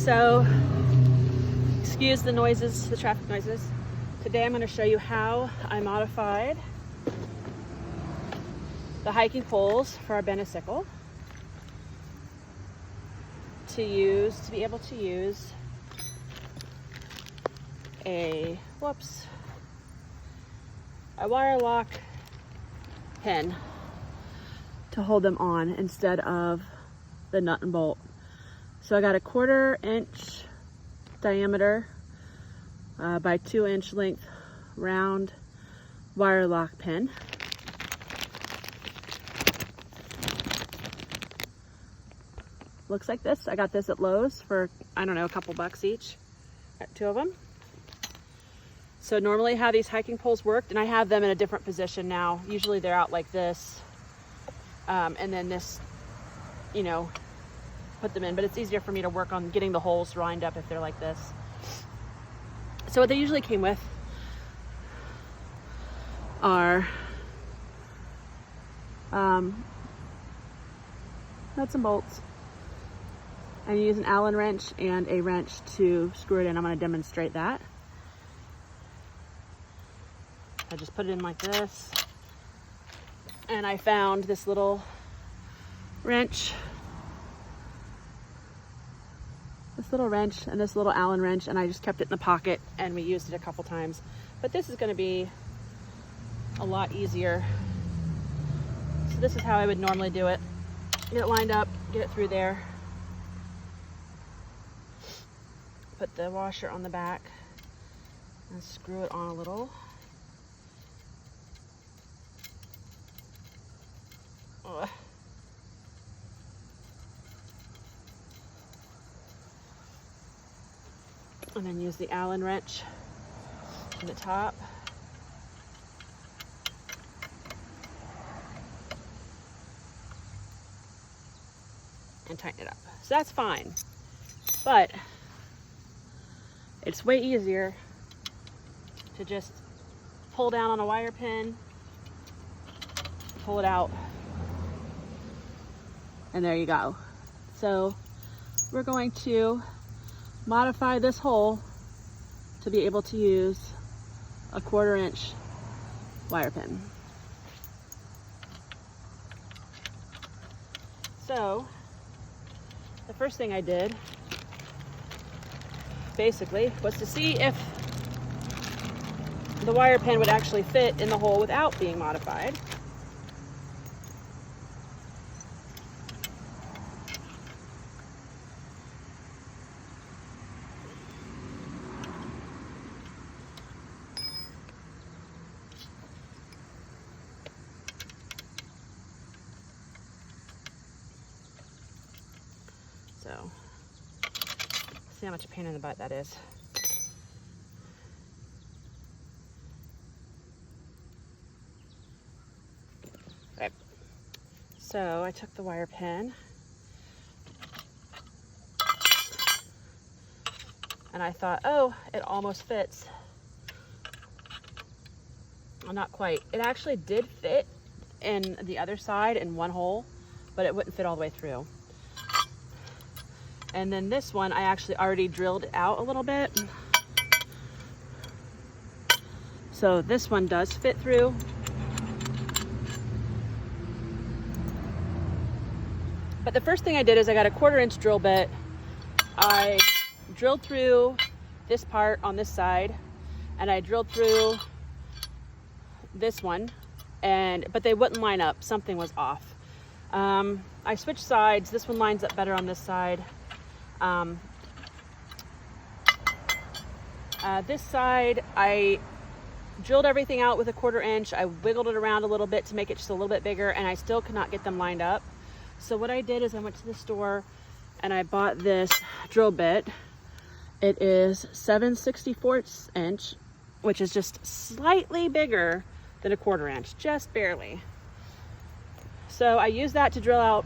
So, excuse the noises, the traffic noises. Today I'm going to show you how I modified the hiking poles for our Benecykl to be able to use a wire lock pin to hold them on instead of the nut and bolt. So I got a 1/4 inch diameter by 2 inch length round wire lock pin. Looks like this. I got this at Lowe's for, I don't know, a couple bucks each. Got 2 of them. So normally how these hiking poles worked, and I have them in a different position now. Usually they're out like this, and then this, you know, put them in, but it's easier for me to work on getting the holes lined up if they're like this. So what they usually came with are nuts and bolts, and you use an Allen wrench and a wrench to screw it in. I'm going to demonstrate that. I just put it in like this, and I found this little wrench, and this little Allen wrench, and I just kept it in the pocket, and we used it a couple times. But this is going to be a lot easier. So this is how I would normally do it. Get it lined up, get it through there, put the washer on the back, and screw it on a little. Ugh. And then use the Allen wrench in the top. And tighten it up. So that's fine. But it's way easier to just pull down on a wire pin, pull it out, and there you go. So we're going to modify this hole to be able to use a 1/4 inch wire pin. So the first thing I did basically was to see if the wire pin would actually fit in the hole without being modified. So, see how much a pain in the butt that is. Okay. So I took the wire pin and I thought, oh, it almost fits. Well, not quite. It actually did fit in the other side in one hole, but it wouldn't fit all the way through. And then this one, I actually already drilled out a little bit. So this one does fit through. But the first thing I did is I got a 1/4 inch drill bit. I drilled through this part on this side, and I drilled through this one, but they wouldn't line up. Something was off. I switched sides. This one lines up better on this side. This side, I drilled everything out with a 1/4 inch. I wiggled it around a little bit to make it just a little bit bigger, and I still could not get them lined up. So what I did is I went to the store and I bought this drill bit. It is 7/64 inch, which is just slightly bigger than a 1/4 inch, just barely. So I used that to drill out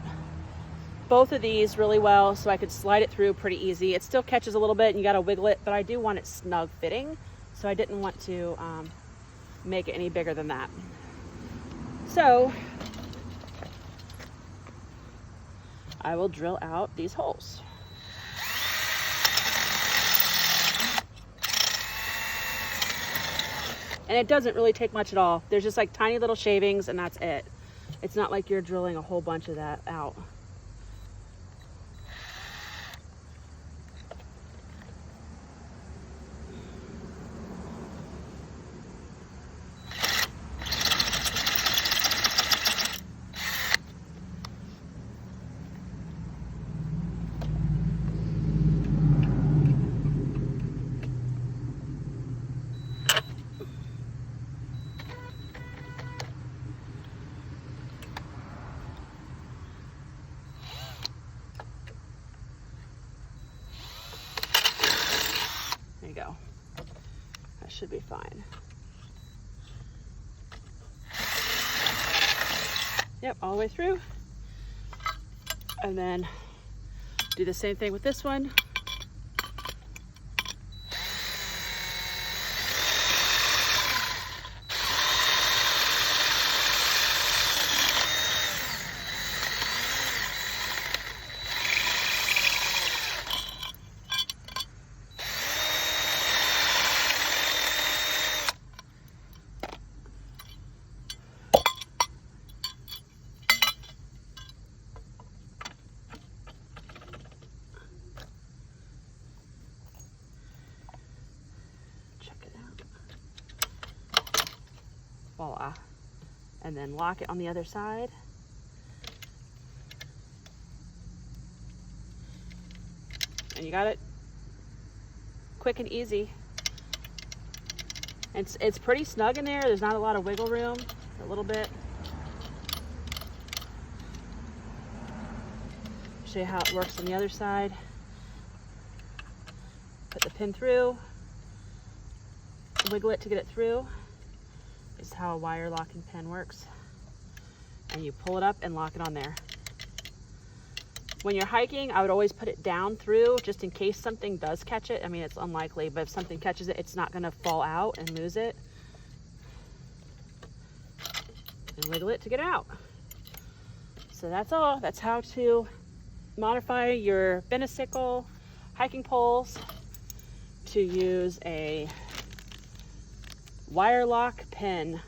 both of these really well so I could slide it through pretty easy. It still catches a little bit and you gotta wiggle it, but I do want it snug fitting, so I didn't want to make it any bigger than that. So I will drill out these holes. And it doesn't really take much at all. There's just like tiny little shavings and that's it. It's not like you're drilling a whole bunch of that out. There you go. That should be fine. Yep, all the way through. And then do the same thing with this one. Voila. And then lock it on the other side. And you got it quick and easy. It's pretty snug in there. There's not a lot of wiggle room, a little bit. Show you how it works on the other side. Put the pin through, wiggle it to get it through. Is how a wire locking pin works. And you pull it up and lock it on there. When you're hiking, I would always put it down through just in case something does catch it. I mean, it's unlikely, but if something catches it, it's not gonna fall out and lose it. And wiggle it to get it out. So that's all. That's how to modify your Benecykl hiking poles to use a wire lock pin